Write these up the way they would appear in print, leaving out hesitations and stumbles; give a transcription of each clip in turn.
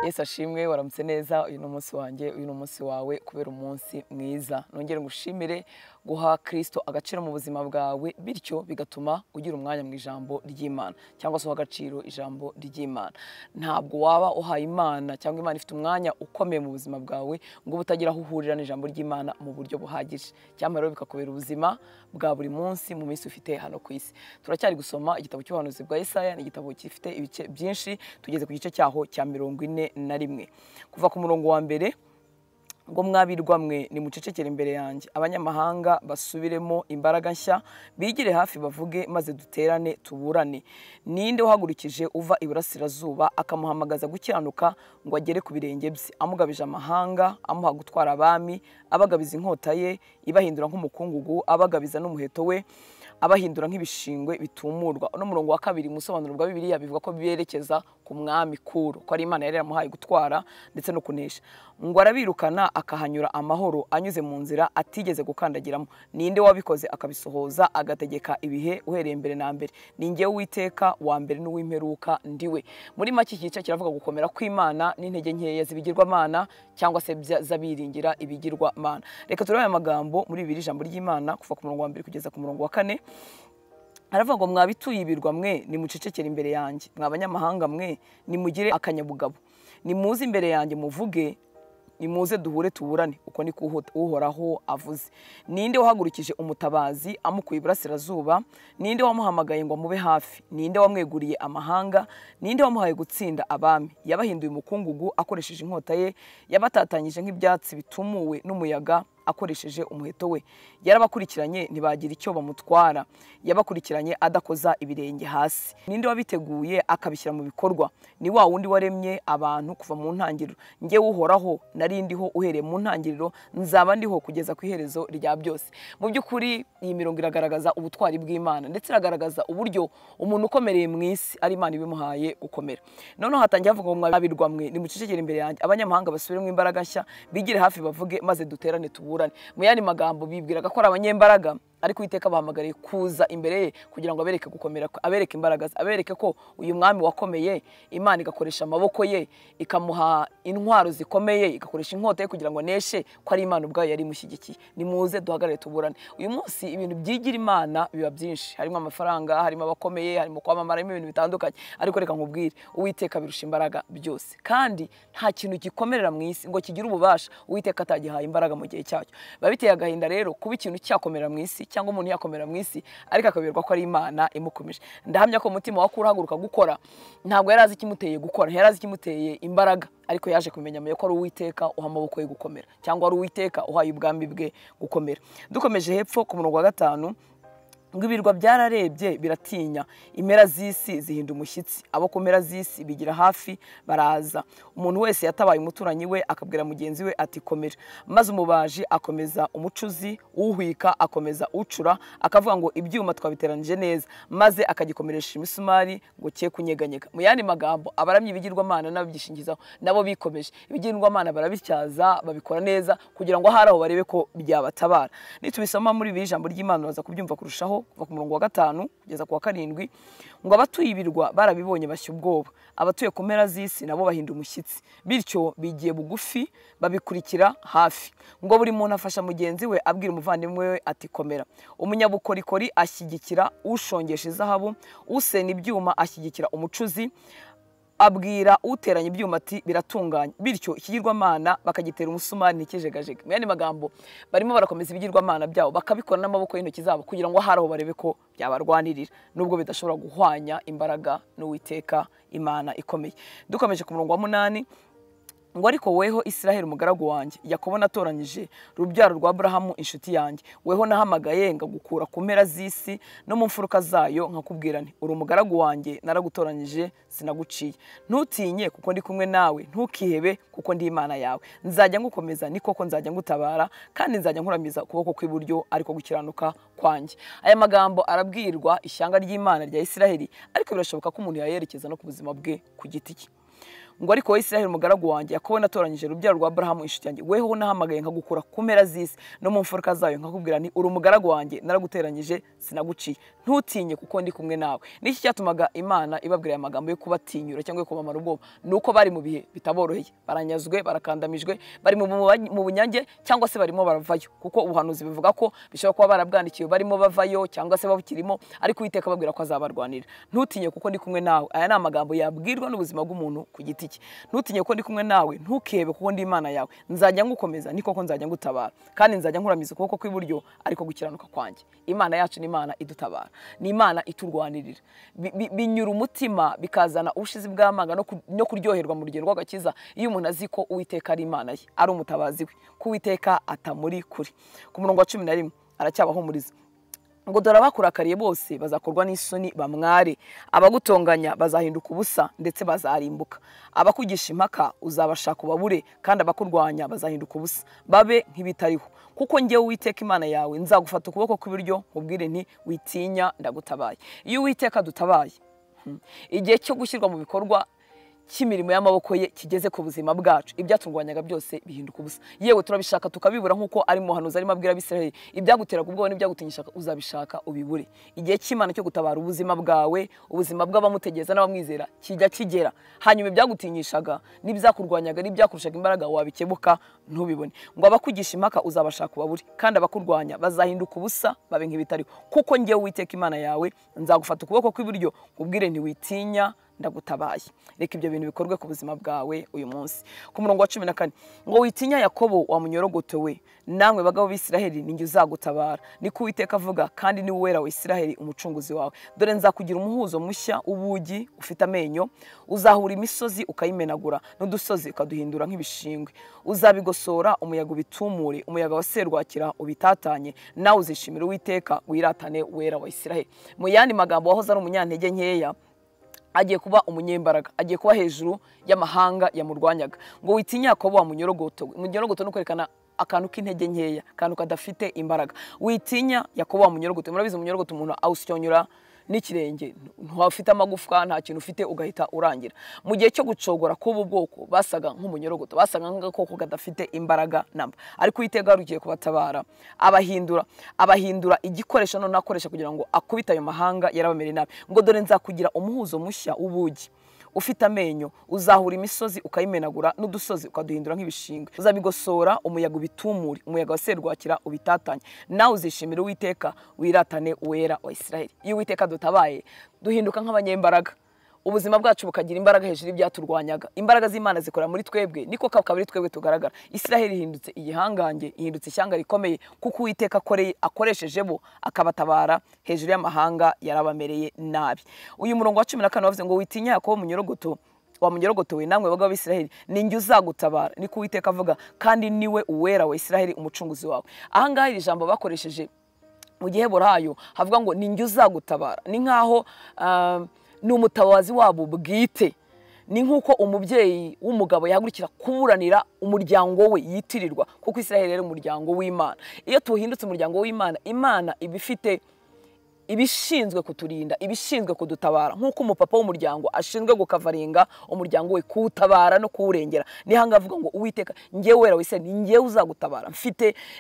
Yesu ashimwe waramutse neza uyu n'umunsi wanjye uyu n'umunsi wawe kubera umunsi mwiza nongere ngushimire guha Kristo agaciro mu buzima bwawe bityo bigatuma ugira umwanya mu ijambo ry'Imana cyangwa se agaciro ijambo ry'Imana ntabwo waba uhaye Imana cyangwa Imana ifite umwanya ukomeye mu buzima bwawe ngo butagira aho uhurira n'ijambo ry'Imana mu buryo buhagije cyangwa rero bikakubera ubuzima bwa buri munsi mu minsi ufite hano ku isi. Turacyari gusoma igitabo cy'ubuhanuzi bwa Yesaya, ni igitabo gifite ibice byinshi, tugeze ku gice cyaho cya 41 kuva ku murongo wa mbere ngo mwabirwa mwe ni mucecekere imbere yanjye, abanyamahanga basubiremo imbaraga nshya, bigire hafi bavuge maze duterane tuburane. Ninde uhagurukije uva iburasirazuba akamuhamagaza gukiranuka ngo agere ku birenge bye, amugabije amahanga, amuha gutwara abami, abagabiza inkota ye, ibahindura nk'umukungugu, abagabiza n'umuheto we, abahindura nk'ibishingwe bitumurwa. No murongo wa kabiri musobanuro bwa Bibiliya bivuga ko biberekeza ku mwami Kuro, ko ari Imana yari yaramuhaye gutwara ndetse no kunesha. Ngo arabirukana akahanyura amahoro anyuze mu nzira atigeze gukandagiramo. Ninde wabikoze akabisohoza agategeka ibihe uhereye mbere na mbere? Ni njye Uwiteka wa mbere n'uw'imperuka ndiwe. Muri make iki gice kiravuga gukomera kw'Imana n'intege nkeya zibigirwamana cyangwa se zabiringira ibigirwamana. Reka turebe aya magambo muri Bibiliya ijambo ry'Imana kuva ku murongo wa mbere kugeza ku murongo wa 4. Aravuga ngo mwabituye ibirwa mwe ni mucecekere imbere yanjye, mwabanyamahanga mwe ni mugire akanyabugabo, ni muze imbere yanjye muvuge, ni muze duhure tuburane, uko ni Uhoraho avuze. Ninde wahagurukije umutabazi amukuye iburasirazuba? Ninde wamuhamagaye ngo amube hafi? Ninde wamweguriye amahanga? Ninde wamuhaye gutsinda abami? Yabahinduye umukungugu akoresheje inkota ye, yabatatanyije nk'ibyatsi bitumuwe n'umuyaga akoresheje umuheto we. Yarabakurikiranye ntibagira icyo bamutwara, yabakurikiranye adakoza ibirenge hasi. Ninde wabiteguye akabishyira mu bikorwa? Ni wa wundi waremye abantu kuva mu ntangiriro. Njye Uhoraho nari ndiho uhereye mu ntangiriro, nzaba ndiho kugeza ku iherezo rya byose. Mu by'ukuri iyi mirongo iragaragaza ubutwari bw'Imana ndetse iragaragaza uburyo umuntu ukomereye mu isi ari Imana ibimuhaye gukomera. Noneho hatangiye havuga ngo mwabirwa mwe ni mucecekere imbere yanjye, abanyamahanga basubiremo imbaraga nshya, bigire hafi bavuge maze duterane tuburane. Mu yandi magambo bibwiraga ko ari abanyembaraga, ariko Uwiteka bahamagariye kuza imbere ye kugira ngo abereke gukomera, abereke imbaraga, abereke ko uyu mwami wakomeye Imana igakoresha amaboko ye, ikamuha intwaro zikomeye, igakoresha inkota ye kugira ngo aneshe, ko ari Imana ubwayo yari imushyigikiye. Ni muze duhagarare tuburane. Uyu munsi ibintu byigira Imana biba byinshi, harimo amafaranga, harimo abakomeye, harimo kwamamara, harimo ibintu bitandukanye, ariko reka nkubwire Uwiteka birusha imbaraga byose, kandi nta kintu gikomerera mu isi ngo kigira ububasha Uwiteka atagihaye imbaraga mu gihe cyacyo. Babiteye agahinda rero kuba ikintu cyakomerera mu isi cyangwa umuntu yakomera mu isi ariko akaberwa ko ari Imana imukomeje. Ndahamya ko umutima wa Kuro uhaguruka gukora ntabwo yari azi ikimuteye gukora, yari azi ikimuteye imbaraga, ariko yaje kumenya ko ari Uwiteka uha amaboko ye gukomera, cyangwa ari Uwiteka uhaye ubwambi bwe gukomera. Dukomeje hepfo ku murongo wa 5 ngo ibirwa byararebye biratinya, impera z'isi zihinda umushyitsi, abo ku mpera z'isi bigira hafi baraza. Umuntu wese yatabaye umuturanyi we akabwira mugenzi we ati komera, maze umubaji akomeza umucuzi, uhwika akomeza ucura, akavuga ngo ibyuma twabiteranije neza, maze akagikomeresha imisumari ngo cye kunyeganyega. Mu yandi magambo abaramye ibigirwamana n'ababyishingizaho nabo bikomeje ibigirwamana barabityaza, babikora neza kugira ngo haraho barebe ko byabatabara. Nitubisoma muri Bibiliya ijambo ry'Imana baza kubyumva kurushaho kuva ku murongo wa 5 kugeza ku wa 7 ngo abatuye ibirwa barabibonye bashya ubwoba, abatuye ku mpera z'isi nabo bahinda umushyitsi, bityo bigiye bugufi babikurikira hafi. Ngo buri muntu afasha mugenzi we abwira umuvandimwe we ati komera. Umunyabukorikori ashyigikira ushongesha izahabu, usena ibyuma ashyigikira umucuzi, abwira uteranya ibyuma ati biratunganye, bityo ikigirwamana bakagitera umusumari ntikijegajege. Mu yandi magambo barimo barakomeza ibigirwamana byabo bakabikora n'amaboko y'intoki zabo kugira ngo haraho barebe ko byabarwanirira, nubwo bidashobora guhwanya imbaraga n'Uwiteka Imana ikomeye. Dukomeje ku murongo wa 8 ngo ariko weho Israheli umugaragu wanjye, Yakobo natoranyije, rubyaro rwa Aburahamu inshuti yanjye, weho nahamagaye ngagukura ku mpera z'isi no mu mfuruka zayo nkakubwira nti uri umugaragu wanjye, naragutoranyije sinaguciye. Ntutinye kuko ndi kumwe nawe, ntukihebe kuko ndi Imana yawe. Nzajya ngukomeza ni koko nzajya ngutabara, kandi nzajya nkuramiza ukuboko kw'iburyo ariko gukiranuka kwanjye. Aya magambo arabwirwa ishyanga ry'Imana rya Israheli, ariko birashoboka ko umuntu yayerekeza no ku buzima bwe ku giti cye. ngo ariko wowe Isiraheli umugaragu wanjye, Yakobo natoranyije urubyaro rwa Aburahamu inshuti yanjye, weho nahamagaye nkagukura ku mpera z'isi no mu mfuruka zayo, nkakubwira nti uri umugaragu wanjye, naraguteranyije sinaguciye, ntutinye kuko ndi kumwe nawe. Niki cyatumaga Imana ibabwira aya magambo yo kubatinyura cyangwa yo kubamara ubwoba? Nuko bari mu bihe bitaboroheye, baranyazwe, barakandamijwe, bari mu bunyange cyangwa se barimo baravayo, kuko ubuhanuzi bivuga ko bishobora kuba barabwandikiwe barimo bavayo cyangwa se babukirimo, ariko Uwiteka ababwira ko azabarwanira. Ntutinye kuko ndi kumwe nawe. Aya ni amagambo yabwirwa n'ubuzima bw'umuntu ku giti cye. Ntutinye kuko ndi kumwe nawe, ntukebe kuko ndi Imana yawe, nzajya ngukomeza, ni koko nzajya ngutabara, kandi nzajya nkuramiza ukuboko kw'iburyo ariko gukiranuka kwanjye. Imana yacu ni Imana idutabara, ni Imana iturwanirira. Binyura umutima, bikazana ubushizi bw'amanga no kuryoherwa mu rugendo rw'agakiza iyo umuntu azi ko Uwiteka ari Imana ye, ari umutabazi we, ko Uwiteka atamuri kuri. Ku murongo wa 11 aracyabahumuriza ngo dore abakurakariye bose bazakorwa n'isoni bamware, abagutonganya bazahinduka ubusa ndetse bazarimbuka, abakugisha impaka uzabashaka ubabure, kandi abakurwanya bazahinduka ubusa babe nk'ibitariho. Kuko njyewe Uwiteka Imana yawe nzagufata ukuboko kw'iburyo nkubwire nti witinya, ndagutabaye. Iyo Uwiteka dutabaye, igihe cyo gushyirwa mu bikorwa cy'imirimo y'amaboko ye kigeze ku buzima bwacu, ibyaturwanyaga byose bihinduka ubusa. Yewe turabishaka tukabibura, nkuko ari mu hanuzi arimo abwira Abisiraheli, ibyaguteraga ubwoba n'ibyagutinyishaga uzabishaka ubibure. Igihe cy'Imana cyo gutabara ubuzima bwawe, ubuzima bw'abamutegereza n'abamwizera kijya kigera, hanyuma ibyagutinyishaga n'ibyakurwanyaga n'ibyakurushaga imbaraga wabikebuka ntubibone. Ngo abakugisha impaka uzabashaka ubabure, kandi abakurwanya bazahinduka ubusa babe nk'ibitariho. Kuko njyewe Uwiteka Imana yawe nzagufata ukuboko kw'iburyo nkubwire nti witinya, ndagutabaye. Reka ibyo bintu bikorwe ku buzima bwawe uyu munsi. Ku murongo wa 14 ngo witinya Yakobo wa munyorogotowe, namwe bagabo b'Isiraheli ninjye uzagutabara, niko Uwiteka avuga, kandi ni Uwera wa Isiraheli umucunguzi wawe. Dore nzakugira umuhuzo mushya ubugi ufite amenyo, uzahura imisozi ukayimenagura n'udusozi ukaduhindura nk'ibishingwe, uzabigosora umuyaga ubitumure, umuyaga wa serwakira ubitatanye, nawe uzishimira Uwiteka wiratane Uwera wa Isiraheli. Mu yandi magambo, wahoze ari umunyantege nkeya agiye kuba umunyembaraga, agiye kuba hejuru y'amahanga yamurwanyaga. Ngo witinya Yakobo wa munyorogoto. Munyorogoto no kwerekana akantu k'intege nkeya, akantu kadafite imbaraga. Witinya Yakobo wa munyorogoto. Murabizi umunyorogoto umuntu awusyonyura n'ikirenge, ntwafite amagufwa, nta kintu ufite ugahita urangira. Mu gihe cyo gucogora k'ubu bwoko basaga nk'umunyorogoto, basaga nk'agakoko kadafite imbaraga namba. Ariko Uwiteka yarugiye kubatabara, abahindura igikoresho none akoresha kugira ngo akubita ayo mahanga yarabamereye nabi. Ngo dore nzakugira umuhuzo mushya ubugi ufite amenyo, uzahura imisozi ukayimenagura n'udusozi ukaduhindura nk'ibishingwe, uzabigosora umuyaga ubitumure, umuyaga wa serwakira ubitatanye, nawe uzishimira Uwiteka wiratane Uwera wa Isiraheli. Iyo Uwiteka dutabaye duhinduka nk'abanyembaraga, ubuzima bwacu bukagira imbaraga hejuru y'ibyaturwanyaga. Imbaraga z'Imana zikora muri twebwe, niko kabiri twebwe tugaragara. Isiraheli ihindutse igihangange, ihindutse ishyanga rikomeye, kuko Uwiteka akoresheje bo akabatabara hejuru y'amahanga yarabamereye nabi. Uyu murongo wa 14 wavuze ngo witinya Yakobo wa munyorogotowe, namwe bagabo b'Isiraheli ninjye uzagutabara, niko Uwiteka avuga, kandi niwe Uwera wa Isiraheli umucunguzi wawe. Aha ngaha iri jambo bakoresheje mu Giheburayo havuga ngo ninjye uzagutabara, ni nkaho ni umutabazi wabo bwite. Ni nkuko umubyeyi w'umugabo yahagurikira kuburanira umuryango we yitirirwa, kuko Isiraheli ari umuryango w'Imana. Iyo tuhindutse umuryango w'Imana, Imana ibifite ibishinzwe kuturinda, ibishinzwe kudutabara, nkuko umupapa w'umuryango ashinzwe gukavaringa umuryango we, kuwutabara no kuwurengera. Nihanga avuga ngo Uwiteka njyewe Uwera wese ni njyewe uzagutabara,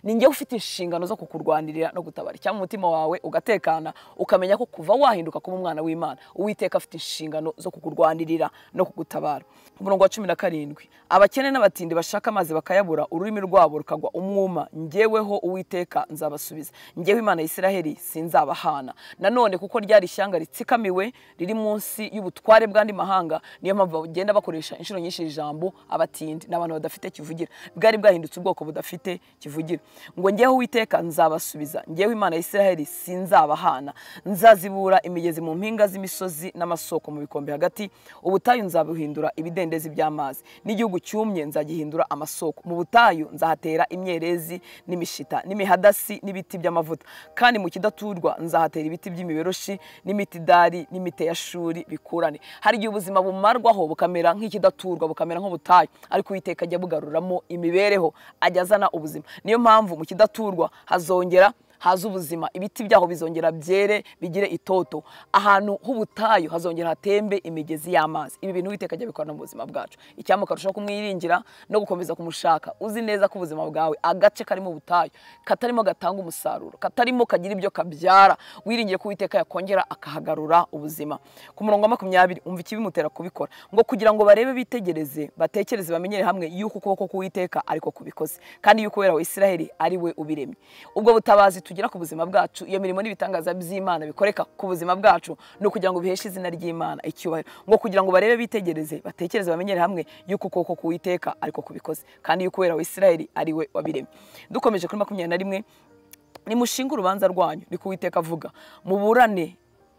ni njyewe ufite inshingano zo kukurwanirira no gutabara. Cyangwa umutima wawe ugatekana, ukamenya ko kuva wahinduka kuba umwana w'Imana, Uwiteka afite inshingano zo kukurwanirira no kugutabara. Ku murongo wa 17 abakene n'abatindi bashaka amazi bakayabura, ururimi rwabo rukagwa umwuma, njyeweho Uwiteka nzabasubiza, njyewe Imana ya Isiraheli sinzabahana. Nanone kuko ryari ishyanga ritsikamiwe riri munsi y'ubutware bw'andi mahanga, niyo mpamvu bagenda bakoresha inshuro nyinshi ijambo abatindi n'abantu badafite kivugira. Bwari bwahindutse ubwoko budafite kivugira. Ngo njyewe Uwiteka nzabasubiza, njyewe Imana ya Isiraheli sinzabahana, nzazibura imigezi mu mpinga z'imisozi n'amasoko mu bikombe hagati, ubutayu nzabuhindura ibidendezi by'amazi, n'igihugu cyumye nzagihindura amasoko. Mu butayu nzahatera imyerezi n'imishita n'imihadasi n'ibiti by'amavuta, kandi mu kidaturwa nzahatera ibiti by'imiberoshi n'imitidari n'imiteyashuri bikurane. Hari igihe ubuzima bumarwaho bukamera nk'ikidaturwa, bukamera nk'ubutayu, ariko Uwiteka ajya bugaruramo imibereho, ajya azana ubuzima. Niyo mpamvu mu kidaturwa hazongera haza ubuzima, ibiti byaho bizongera byere bigire itoto, ahantu h'ubutayu hazongera hatembe imigezi y'amazi. Ibi bintu Uwiteka ajya bikora mu buzima bwacu. Icyampa ukarushaho kumwiringira no gukomeza kumushaka, uzi neza ko ubuzima bwawe agace karimo ubutayu katarimo gatanga umusaruro, katarimo kagira ibyo kabyara, wiringiye ko Uwiteka yakongera akahagarura ubuzima. Ku murongo wa 20 umva ikibimutera kubikora, ngo kugira ngo barebe bitegereze batekereze bamenyere hamwe yuko ukuboko k'Uwiteka ariko kubikoze, kandi yuko Uwera wa Isiraheli ari we ubiremye. Ubwo butabazi tugira ku buzima bwacu, iyo mirimo n'ibitangaza by'Imana bikoreka ku buzima bwacu, no kugira ngo biheshe izina ry'Imana icyubahiro, ngo kugira ngo barebe bitegereze batekereze bamenyere hamwe yuko ukuboko k'Uwiteka ariko kubikoze, kandi yuko Uwera wa Isiraheli ari we wabiremye. Dukomeje kuri 21, nimushinga urubanza rwanyu, niko Uwiteka avuga, muburane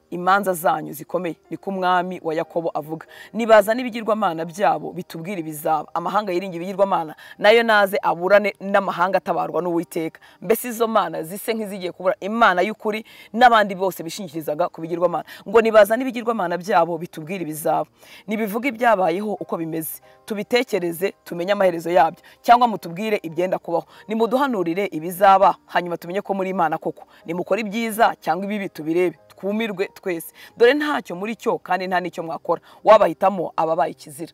imanza zanyu zikomeye, niko umwami wa Yakobo avuga. Nibaza n'ibigirwamana byabo bitubwira ibizaba, amahanga yiringiye ibigirwamana nayo naze aburane n'amahanga atabarwa n'Uwiteka. Mbese izo mana zise nk'izigiye kubura Imana y'ukuri n'abandi bose bishingikirizaga ku bigirwamana, ngo nibaza n'ibigirwamana byabo bitubwira ibizaba. Nibivuga ibyabayeho uko bimeze, tubitekereze tumenye amaherezo yabyo, cyangwa mutubwire ibyenda kubaho, nimuduhanurire ibizaba, hanyuma tumenye ko muri Imana koko. Nimukora ibyiza cyangwa ibibi tubirebe, twumirwe twese, dore ntacyo muri cyo kandi nta nicyo mwakora, wabahitamo ababaye ikizira.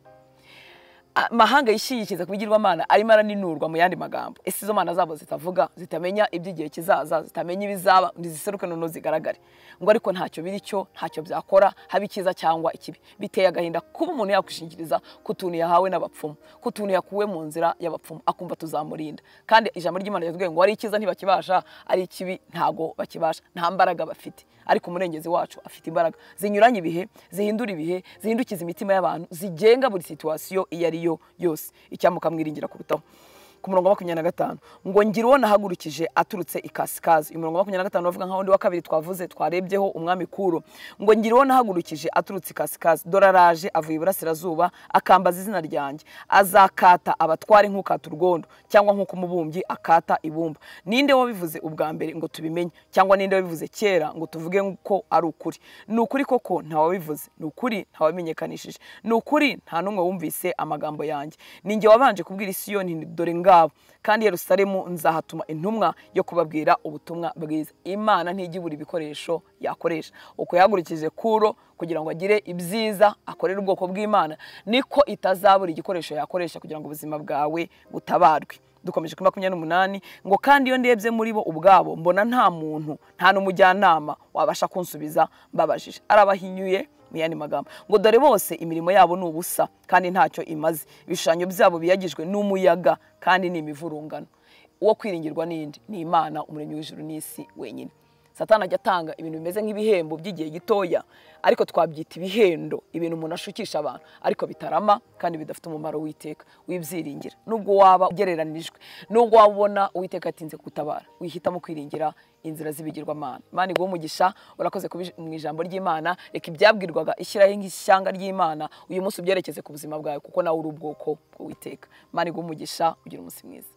Mahanga yishingikiza kubigirwamana arimo araninurwa mu yandi magambo. Ese izo mana zabo zitavuga, zitamenya iby'igihe kizaza, zitamenya ibizaba, ndiziseruke nono zigaragare, ngo ariko ntacyo biri cyo, ntacyo byakora, haba ikiza cyangwa ikibi. Biteye agahinda kuba umuntu yakwishingikiriza kutuntu yahawe n'abapfumu, kutuntu yakuwe mu nzira y'abapfumu, akumva tuzamurinda. Kandi ijambo ry'Imana rivuga ngo ari ikiza ntibakibasha, ari ikibi ntago bakibasha, nta mbaraga bafite. Ariko umurengezi wacu afite imbaraga zinyuranye ibihe, zihindura ibihe, zihindukiza imitima y'abantu, zigenga buri situation iyo ari yo yose. Icyamuka mwiringira kurutaho. Ku murongo wa 25, ngo ngira uwo nahagurukije aturutse ikasikazi. Umurongo wa 25 bavuga nka wundi wa kabiri twavuze twarebyeho umwami Kuro, ngo ngira uwo nahagurukije aturutse ikasikazi, doraraje avuye iburasirazuba, akambaza izina ryanjye, azakata abatware nk'ukata urwondo, cyangwa nk'uko umubumbyi akata ibumba. Ninde wabivuze ubwa mbere ngo tubimenye, cyangwa ninde wabivuze kera ngo tuvuge ko ari ukuri? Ni ukuri koko nta wabivuze, ni ukuri nta wamenyekanishije, ni ukuri nta numwe wumvise amagambo yanjye. Ninjye wabanje kubwira Isiyoni dore ngabo, kandi Yerusalemu nzahatuma intumwa yo kubabwira ubutumwa bwiza. Imana ntijibura ibikoresho yakoresha. Uko yahagurukije Kuro kugira ngo agire ibyiza akorera ubwoko bw'Imana, niko itazabura igikoresho yakoresha kugira ngo ubuzima bwawe butabarwe. Dukomeje kuri 28, ngo kandi iyo ndebye muri bo ubwabo mbona nta muntu, nta n'umujyanama wabasha kunsubiza mbabajije. Arabahinyuye mu yandi magambo, ngo dore bose imirimo yabo ni ubusa kandi ntacyo imaze, ibishushanyo byabo biyagijwe n'umuyaga kandi ni imivurungano. Uwo kwiringirwa n'indi ni Imana umuremyi w'ijuru n'isi wenyine. Satani ajya atanga ibintu bimeze nk'ibihembo by'igihe gitoya, ariko twabyita ibihendo, ibintu umuntu ashukisha abantu ariko bitarama kandi bidafite umumaro w'Uwiteka. Wibyiringira nubwo waba ugereranijwe, nubwo wabona Uwiteka atinze kutabara, wihitamo kwiringira inzira z'ibigirwamana. Imana iguhe umugisha, urakoze mu ijambo ry'Imana. Reka ibyabwirwaga ishyiraho nk'ishyanga ry'Imana uyu munsi ubyerekeze ku buzima bwawe, kuko nawe uri ubwoko bw'Uwiteka. Imana iguhe umugisha, ugira umunsi mwiza.